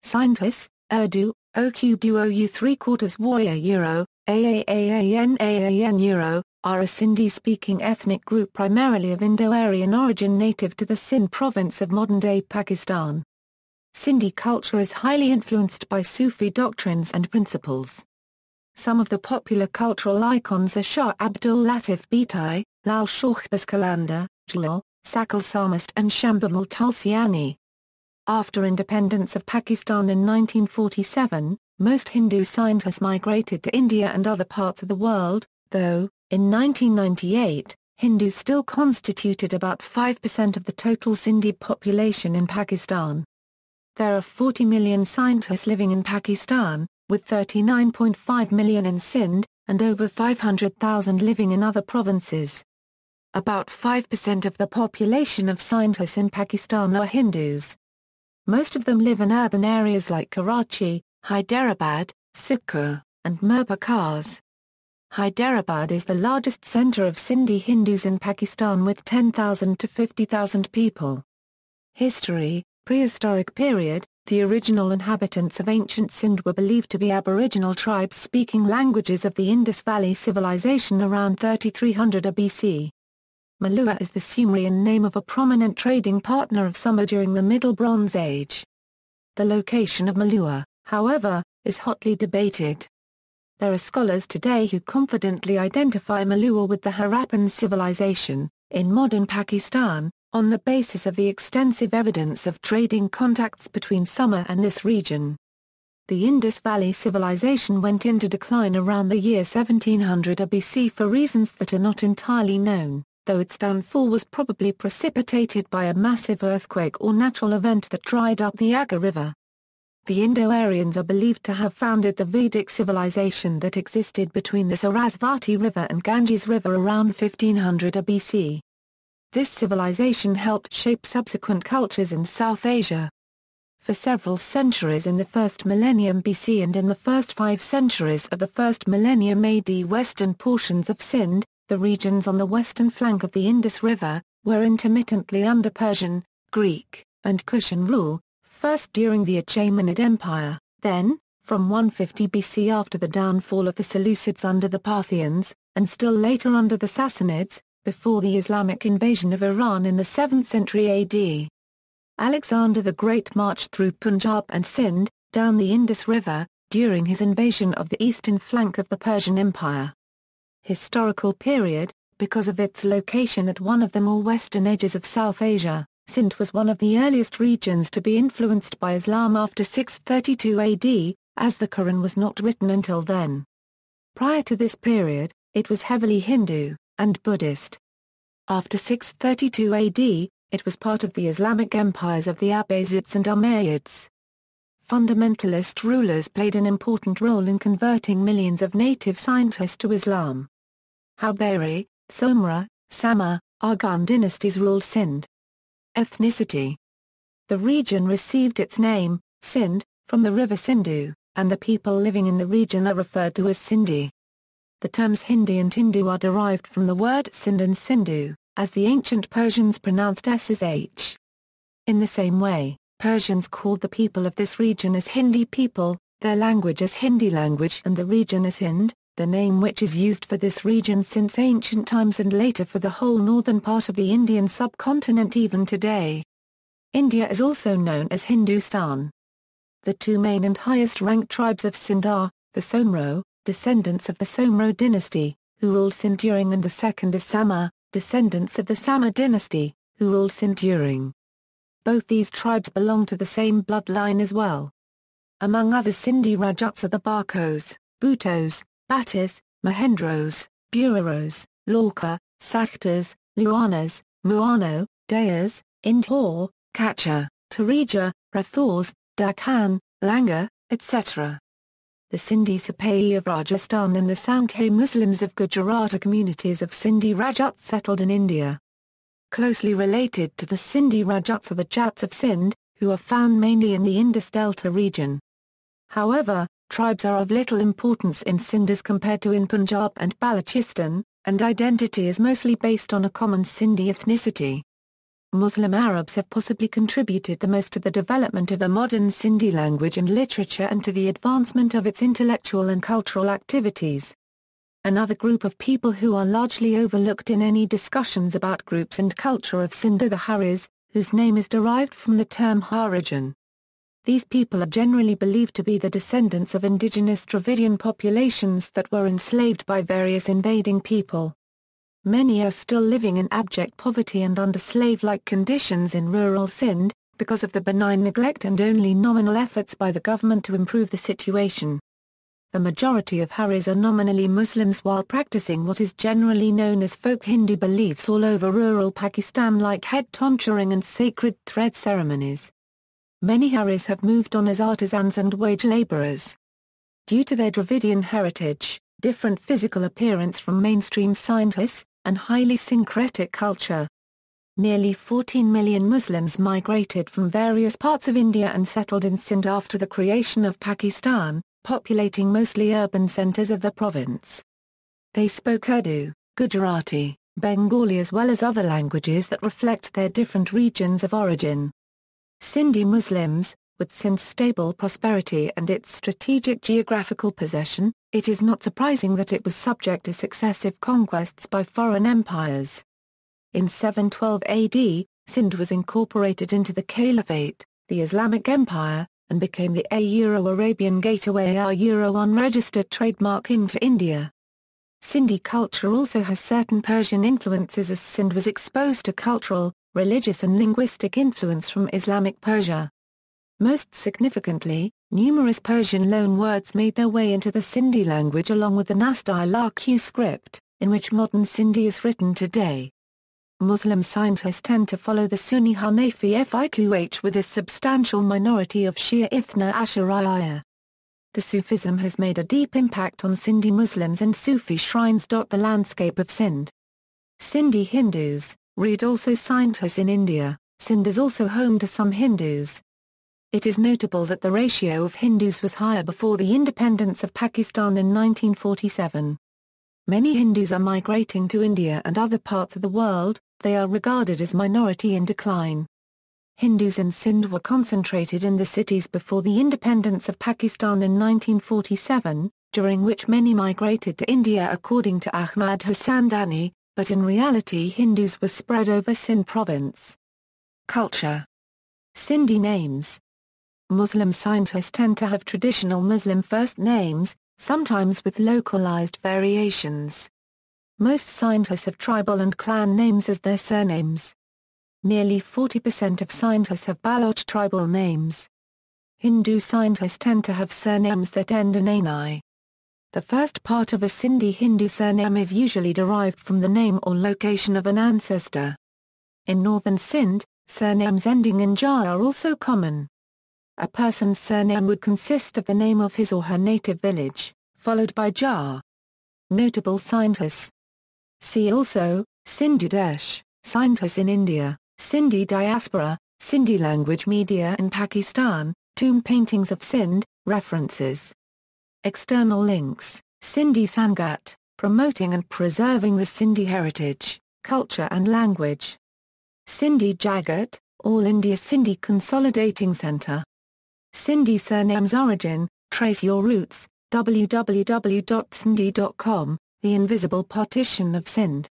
Sindhis, Urdu, OQ-DU-OU 3/4 warrior Euro, AAAAN Euro, are a Sindhi-speaking ethnic group primarily of Indo-Aryan origin native to the Sindh province of modern-day Pakistan. Sindhi culture is highly influenced by Sufi doctrines and principles. Some of the popular cultural icons are Shah Abdul Latif Bhitai, Lal Shahbaz Qalandar, Jhulelal, Sachal Sarmast and Shambumal Tulsiani. After independence of Pakistan in 1947, most Hindu Sindhis migrated to India and other parts of the world, though, in 1998, Hindus still constituted about 5% of the total Sindhi population in Pakistan. There are 40 million Sindhis living in Pakistan, with 39.5 million in Sindh, and over 500,000 living in other provinces. About 5% of the population of Sindhis in Pakistan are Hindus. Most of them live in urban areas like Karachi, Hyderabad, Sukkur, and Mirpur. Hyderabad is the largest centre of Sindhi Hindus in Pakistan with 10,000 to 50,000 people. History: Prehistoric period, the original inhabitants of ancient Sindh were believed to be Aboriginal tribes speaking languages of the Indus Valley Civilization around 3300 BC. Malua is the Sumerian name of a prominent trading partner of Sumer during the Middle Bronze Age. The location of Malua, however, is hotly debated. There are scholars today who confidently identify Malua with the Harappan civilization, in modern Pakistan, on the basis of the extensive evidence of trading contacts between Sumer and this region. The Indus Valley Civilization went into decline around the year 1700 BC for reasons that are not entirely known, though its downfall was probably precipitated by a massive earthquake or natural event that dried up the Aga River. The Indo-Aryans are believed to have founded the Vedic civilization that existed between the Sarasvati River and Ganges River around 1500 BC. This civilization helped shape subsequent cultures in South Asia. For several centuries in the first millennium BC and in the first 5 centuries of the first millennium AD, western portions of Sindh, the regions on the western flank of the Indus River, were intermittently under Persian, Greek, and Kushan rule, first during the Achaemenid Empire, then, from 150 BC after the downfall of the Seleucids under the Parthians, and still later under the Sassanids, before the Islamic invasion of Iran in the 7th century AD. Alexander the Great marched through Punjab and Sindh, down the Indus River, during his invasion of the eastern flank of the Persian Empire. Historical period: because of its location at one of the more western edges of South Asia, Sindh was one of the earliest regions to be influenced by Islam after 632 AD, as the Quran was not written until then. Prior to this period, it was heavily Hindu and Buddhist. After 632 AD, it was part of the Islamic empires of the Abbasids and Umayyads. Fundamentalist rulers played an important role in converting millions of native Sindhis to Islam. Huberi, Somra, Sama, Argan dynasties ruled Sindh. Ethnicity: the region received its name, Sindh, from the river Sindhu, and the people living in the region are referred to as Sindhi. The terms Hindi and Hindu are derived from the word Sindh and Sindhu, as the ancient Persians pronounced S as H. In the same way, Persians called the people of this region as Hindi people, their language as Hindi language and the region as Hind, the name which is used for this region since ancient times and later for the whole northern part of the Indian subcontinent even today. India is also known as Hindustan. The 2 main and highest-ranked tribes of Sindh are, the Somro, descendants of the Somro dynasty, who ruled Sindh during, and the second is Sama, descendants of the Sama dynasty, who ruled Sindh during. Both these tribes belong to the same bloodline as well. Among other Sindhi Rajuts are the Barkos, Bhutos, Battis, Mahendros, Bureros, Lalkar, Sakhtas, Luanas, Muano, Dayas, Indhor, Kacha, Tarija, Rathors, Dakhan, Langa, etc. The Sindhi Sipahi of Rajasthan and the Santhal Muslims of Gujarat are communities of Sindhi Rajuts settled in India. Closely related to the Sindhi Rajuts are the Jats of Sindh, who are found mainly in the Indus Delta region. However, tribes are of little importance in Sindh as compared to in Punjab and Balochistan, and identity is mostly based on a common Sindhi ethnicity. Muslim Arabs have possibly contributed the most to the development of the modern Sindhi language and literature and to the advancement of its intellectual and cultural activities. Another group of people who are largely overlooked in any discussions about groups and culture of Sindh are the Haris, whose name is derived from the term Harijan. These people are generally believed to be the descendants of indigenous Dravidian populations that were enslaved by various invading people. Many are still living in abject poverty and under slave-like conditions in rural Sindh, because of the benign neglect and only nominal efforts by the government to improve the situation. The majority of Haris are nominally Muslims while practicing what is generally known as folk Hindu beliefs all over rural Pakistan, like head tonsuring and sacred thread ceremonies. Many Haris have moved on as artisans and wage laborers. Due to their Dravidian heritage, different physical appearance from mainstream scientists, and highly syncretic culture. Nearly 14 million Muslims migrated from various parts of India and settled in Sindh after the creation of Pakistan, populating mostly urban centres of the province. They spoke Urdu, Gujarati, Bengali as well as other languages that reflect their different regions of origin. Sindhi Muslims, with Sindh's stable prosperity and its strategic geographical possession, it is not surprising that it was subject to successive conquests by foreign empires. In 712 AD, Sindh was incorporated into the Caliphate, the Islamic Empire, and became the Euro-Arabian gateway, our Euro-unregistered trademark into India. Sindhi culture also has certain Persian influences as Sindh was exposed to cultural, religious and linguistic influence from Islamic Persia. Most significantly, numerous Persian loanwords made their way into the Sindhi language along with the Nastaliq script, in which modern Sindhi is written today. Muslim scientists tend to follow the Sunni Hanafi fiqh with a substantial minority of Shia Ithna Ashariya. The Sufism has made a deep impact on Sindhi Muslims and Sufi shrines. The landscape of Sindh. Sindhi Hindus, read also scientists in India. Sindh is also home to some Hindus. It is notable that the ratio of Hindus was higher before the independence of Pakistan in 1947. Many Hindus are migrating to India and other parts of the world. They are regarded as minority in decline. Hindus in Sindh were concentrated in the cities before the independence of Pakistan in 1947, during which many migrated to India according to Ahmad Hassan Dani, but in reality Hindus were spread over Sindh province. Culture. Sindhi names. Muslim scientists tend to have traditional Muslim first names, sometimes with localized variations. Most scientists have tribal and clan names as their surnames. Nearly 40% of scientists have Baloch tribal names. Hindu scientists tend to have surnames that end in ani. The first part of a Sindhi Hindu surname is usually derived from the name or location of an ancestor. In northern Sindh, surnames ending in jar are also common. A person's surname would consist of the name of his or her native village, followed by jar. Notable scientists. See also, Sindhu-Desh, scientists in India, Sindhi diaspora, Sindhi language media in Pakistan, tomb paintings of Sindh, references. External links, Sindhi Sangat, promoting and preserving the Sindhi heritage, culture and language. Sindhi Jagat, All India Sindhi Consolidating Centre. Sindhi surnames origin, trace your roots, www.sindhi.com, The Invisible Partition of Sindh.